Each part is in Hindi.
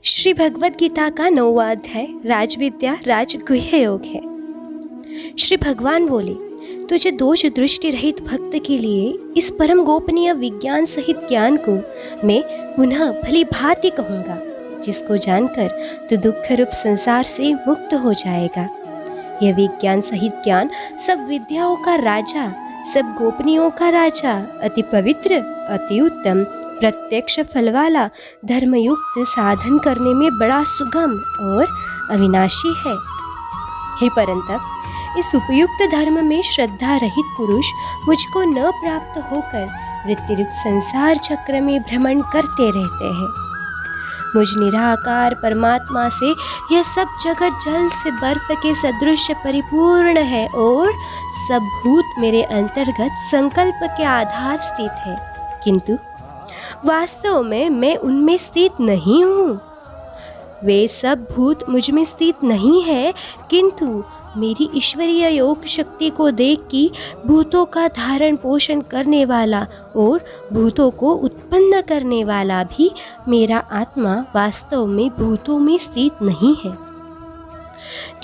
श्री भगवद गीता का 9वां अध्याय राजविद्या राजगुह्य योग है। श्री भगवान बोले, तुझे दोष दृष्टि रहित भक्त के लिए इस परम गोपनीय विज्ञान सहित ज्ञान को मैं पुनः भली भांति कहूँगा, जिसको जानकर तू दुख रूप संसार से मुक्त हो जाएगा। यह विज्ञान सहित ज्ञान सब विद्याओं का राजा, सब गोपनीयों का राजा, अति पवित्र, अति उत्तम, प्रत्यक्ष फल वाला, धर्मयुक्त, साधन करने में बड़ा सुगम और अविनाशी है। हे परंतप, इस उपयुक्त धर्म में श्रद्धा रहित पुरुष मुझको न प्राप्त होकर वृत्तिरूप संसार चक्र में भ्रमण करते रहते हैं। मुझ निराकार परमात्मा से यह सब जगत जल से बर्फ के सदृश परिपूर्ण है और सब भूत मेरे अंतर्गत संकल्प के आधार स्थित है, किंतु वास्तव में मैं उनमें स्थित नहीं हूँ। वे सब भूत मुझ में स्थित नहीं है, किंतु मेरी ईश्वरीय योग शक्ति को देख कि भूतों का धारण पोषण करने वाला और भूतों को उत्पन्न करने वाला भी मेरा आत्मा वास्तव में भूतों में स्थित नहीं है।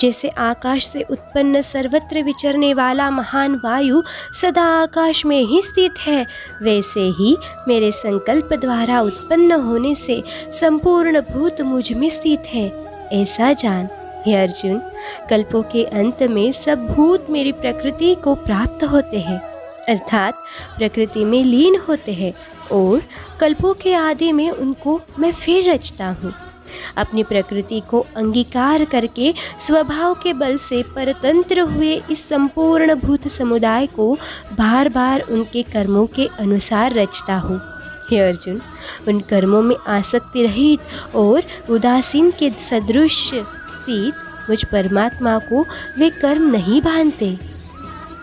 जैसे आकाश से उत्पन्न सर्वत्र विचरने वाला महान वायु सदा आकाश में ही स्थित है, वैसे ही मेरे संकल्प द्वारा उत्पन्न होने से संपूर्ण भूत मुझ में स्थित है। ऐसा जान हे अर्जुन, कल्पों के अंत में सब भूत मेरी प्रकृति को प्राप्त होते हैं, अर्थात प्रकृति में लीन होते हैं, और कल्पों के आदि में उनको मैं फिर रचता हूँ। अपनी प्रकृति को अंगीकार करके स्वभाव के बल से परतंत्र हुए इस संपूर्ण भूत समुदाय को बार बार उनके कर्मों के अनुसार रचता हूँ। हे अर्जुन, उन कर्मों में आसक्ति रहित और उदासीन के सदृश स्थित मुझ परमात्मा को वे कर्म नहीं बांधते।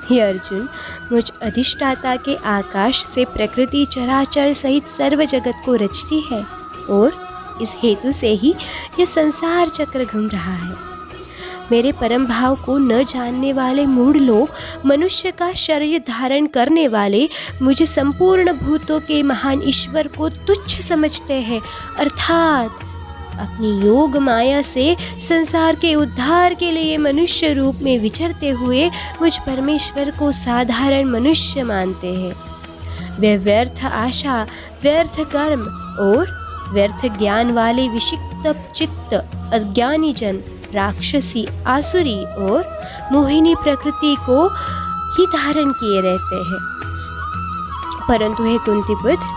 हे अर्जुन, मुझ अधिष्ठाता के आकाश से प्रकृति चराचर सहित सर्व जगत को रचती है और इस हेतु से ही यह संसार चक्र घूम रहा है। मेरे परम भाव को न जानने वाले मूढ़ लोग मनुष्य का शरीर धारण करने वाले मुझे संपूर्ण भूतों के महान ईश्वर को तुच्छ समझते हैं, अर्थात अपनी योग माया से संसार के उद्धार के लिए मनुष्य रूप में विचरते हुए मुझ परमेश्वर को साधारण मनुष्य मानते हैं। वे व्यर्थ आशा, व्यर्थ कर्म और व्यर्थ ज्ञान वाले विक्षिप्त चित्त अज्ञानी जन राक्षसी, आसुरी और मोहिनी प्रकृति को ही धारण किए रहते हैं। परंतु हे कुंती पुत्र,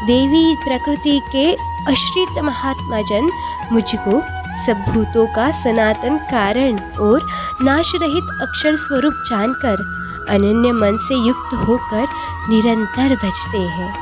देवी प्रकृति के आश्रित महात्मा जन मुझको सब भूतों का सनातन कारण और नाश रहित अक्षर स्वरूप जानकर अनन्य मन से युक्त होकर निरंतर भजते हैं।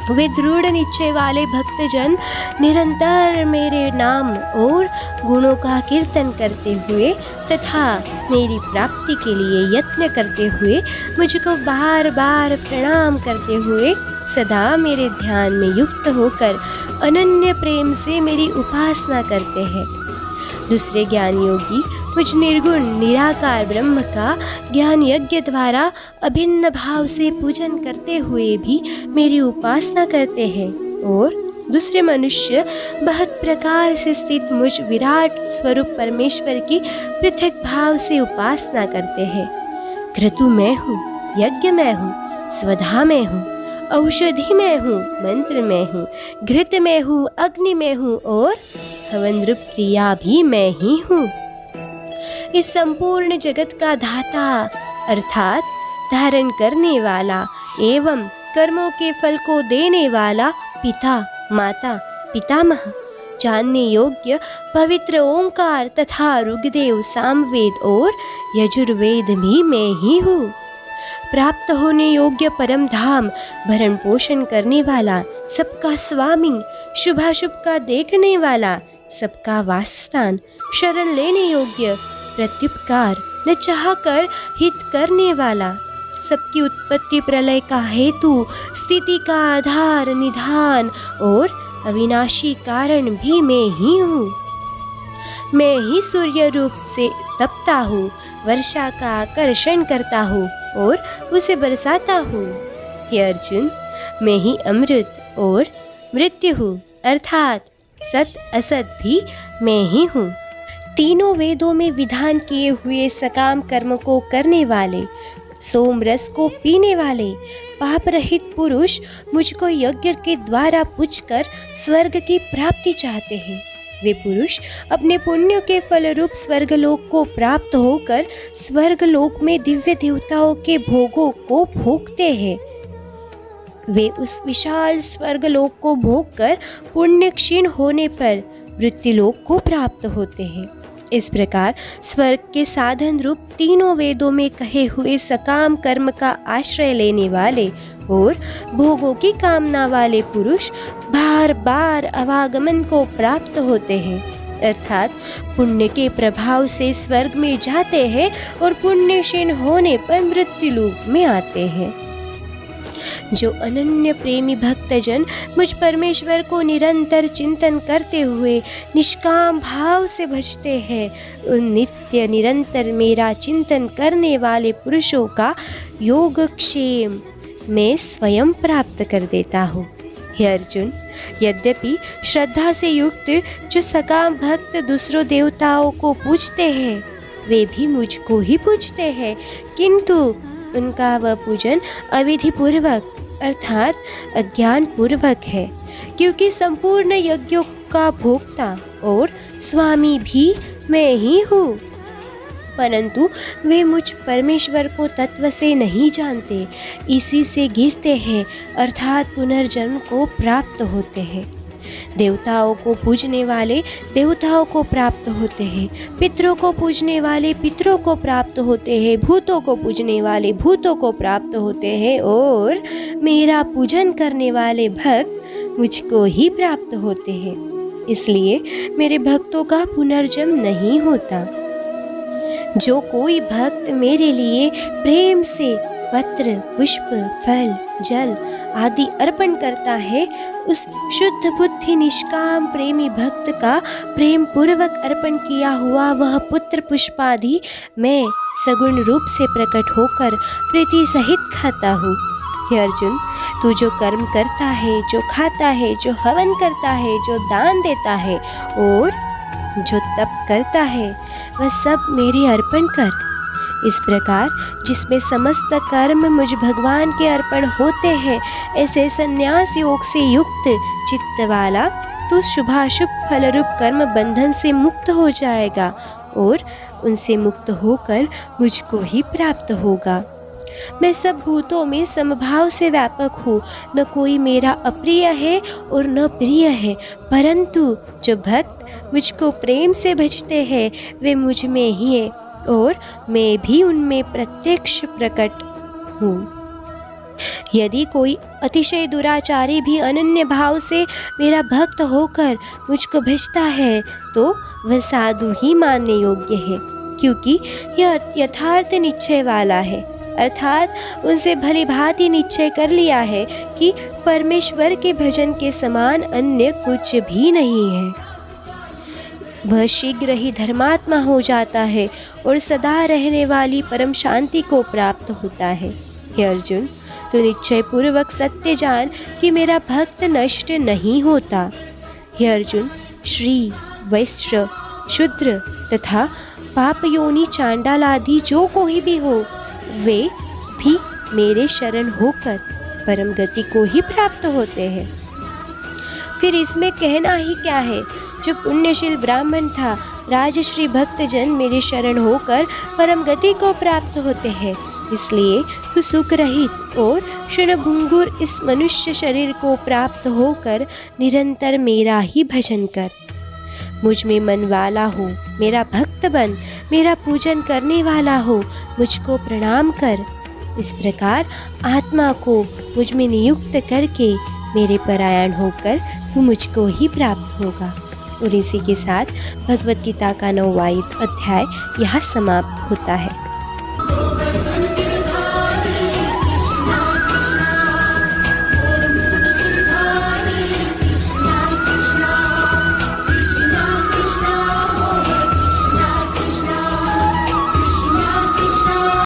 वे दृढ़ निश्चय वाले भक्तजन निरंतर मेरे नाम और गुणों का कीर्तन करते हुए तथा मेरी प्राप्ति के लिए यत्न करते हुए मुझको बार बार प्रणाम करते हुए सदा मेरे ध्यान में युक्त होकर अनन्य प्रेम से मेरी उपासना करते हैं। दूसरे ज्ञान योगी मुझ निर्गुण निराकार ब्रह्म का ज्ञान यज्ञ द्वारा अभिन्न भाव से पूजन करते हुए भी मेरी उपासना करते हैं, और दूसरे मनुष्य बहुत प्रकार से स्थित मुझ विराट स्वरूप परमेश्वर की पृथक भाव से उपासना करते हैं। क्रतु मैं हूँ, यज्ञ मैं हूँ, स्वधा मैं हूँ, औषधि मैं हूँ, मंत्र मैं हूँ, घृत मैं हूँ, अग्नि मैं हूँ और हवन रूप क्रिया भी मैं ही हूँ। इस संपूर्ण जगत का धाता अर्थात धारण करने वाला एवं कर्मों के फल को देने वाला पिता, माता, पितामह, जानने योग्य पवित्र ओंकार तथा ऋग्वेद, सामवेद और यजुर्वेद भी मैं ही हूँ। प्राप्त होने योग्य परम धाम, भरण पोषण करने वाला, सबका स्वामी, शुभाशुभ का देखने वाला, सबका वासस्थान, शरण लेने योग्य, प्रत्युपकार, न चाहकर हित करने वाला, सबकी उत्पत्ति प्रलय का हेतु, स्थिति का आधार, निधान और अविनाशी कारण भी मैं ही हूँ। मैं ही सूर्य रूप से तपता हूँ, वर्षा का आकर्षण करता हूँ और उसे बरसाता हूँ। हे अर्जुन, मैं ही अमृत और मृत्यु हूँ, अर्थात सत असत भी मैं ही हूँ। तीनों वेदों में विधान किए हुए सकाम कर्म को करने वाले, सोम रस को पीने वाले पाप रहित पुरुष मुझको यज्ञ के द्वारा पूजकर स्वर्ग की प्राप्ति चाहते हैं। वे पुरुष अपने पुण्य के फलरूप स्वर्गलोक को प्राप्त होकर स्वर्गलोक में दिव्य देवताओं के भोगों को भोगते हैं। वे उस विशाल स्वर्गलोक को भोगकर पुण्य क्षीण होने पर मृत्युलोक को प्राप्त होते हैं। इस प्रकार स्वर्ग के साधन रूप तीनों वेदों में कहे हुए सकाम कर्म का आश्रय लेने वाले और भोगों की कामना वाले पुरुष बार बार आवागमन को प्राप्त होते हैं, अर्थात पुण्य के प्रभाव से स्वर्ग में जाते हैं और पुण्य क्षीण होने पर मृत्युलोक में आते हैं। जो अनन्य प्रेमी भक्तजन मुझ परमेश्वर को निरंतर चिंतन करते हुए निष्काम भाव से भजते हैं, उन नित्य निरंतर मेरा चिंतन करने वाले पुरुषों का योगक्षेम मैं स्वयं प्राप्त कर देता हूँ। हे अर्जुन, यद्यपि श्रद्धा से युक्त जो सकाम भक्त दूसरों देवताओं को पूजते हैं वे भी मुझको ही पूजते हैं, किंतु उनका वह पूजन अविधि पूर्वक अर्थात अज्ञान पूर्वक है, क्योंकि संपूर्ण यज्ञों का भोक्ता और स्वामी भी मैं ही हूँ। परंतु वे मुझ परमेश्वर को तत्व से नहीं जानते, इसी से गिरते हैं अर्थात पुनर्जन्म को प्राप्त होते हैं। देवताओं को पूजने वाले देवताओं को प्राप्त होते हैं, पितरों को पूजने वाले पितरों को प्राप्त होते हैं, भूतों को पूजने वाले भूतों को प्राप्त होते हैं और मेरा पूजन करने वाले भक्त मुझको ही प्राप्त होते हैं। इसलिए मेरे भक्तों का पुनर्जन्म नहीं होता। जो कोई भक्त मेरे लिए प्रेम से पत्र, पुष्प, फल, जल आदि अर्पण करता है, उस शुद्ध बुद्धि निष्काम प्रेमी भक्त का प्रेम पूर्वक अर्पण किया हुआ वह पुत्र पुष्पादि मैं सगुण रूप से प्रकट होकर प्रीति सहित खाता हूँ। हे अर्जुन, तू जो कर्म करता है, जो खाता है, जो हवन करता है, जो दान देता है और जो तप करता है, वह सब मेरे अर्पण कर। इस प्रकार जिसमें समस्त कर्म मुझ भगवान के अर्पण होते हैं, ऐसे संन्यास योग से युक्त चित्त वाला तो शुभाशुभ फलरूप कर्म बंधन से मुक्त हो जाएगा और उनसे मुक्त होकर मुझको ही प्राप्त होगा। मैं सब भूतों में समभाव से व्यापक हूँ, न कोई मेरा अप्रिय है और न प्रिय है, परंतु जो भक्त मुझको प्रेम से भजते हैं वे मुझ में ही है और मैं भी उनमें प्रत्यक्ष प्रकट हूँ। यदि कोई अतिशय दुराचारी भी अनन्य भाव से मेरा भक्त होकर मुझको भजता है तो वह साधु ही मानने योग्य है, क्योंकि यह यथार्थ निश्चय वाला है, अर्थात उनसे भली भांति निश्चय कर लिया है कि परमेश्वर के भजन के समान अन्य कुछ भी नहीं है। वह शीघ्र ही धर्मात्मा हो जाता है और सदा रहने वाली परम शांति को प्राप्त होता है। हे अर्जुन, तो निश्चय पूर्वक सत्य जान कि मेरा भक्त नष्ट नहीं होता। हे अर्जुन, श्री, वैश्य, शूद्र तथा पाप योनि चांडाल आदि जो कोई भी हो, वे भी मेरे शरण होकर परम गति को ही प्राप्त होते हैं। फिर इसमें कहना ही क्या है, जो पुण्यशील ब्राह्मण था, राजश्री भक्तजन मेरे शरण होकर परम गति को प्राप्त होते हैं। इसलिए तू सुख रहित और क्षणभंगुर इस मनुष्य शरीर को प्राप्त होकर निरंतर मेरा ही भजन कर। मुझ में मन वाला हो, मेरा भक्त बन, मेरा पूजन करने वाला हो, मुझको प्रणाम कर। इस प्रकार आत्मा को मुझ में नियुक्त करके मेरे परायण होकर तू मुझको ही प्राप्त होगा। और इसी के साथ भगवत गीता का 9वां अध्याय यहाँ समाप्त होता है।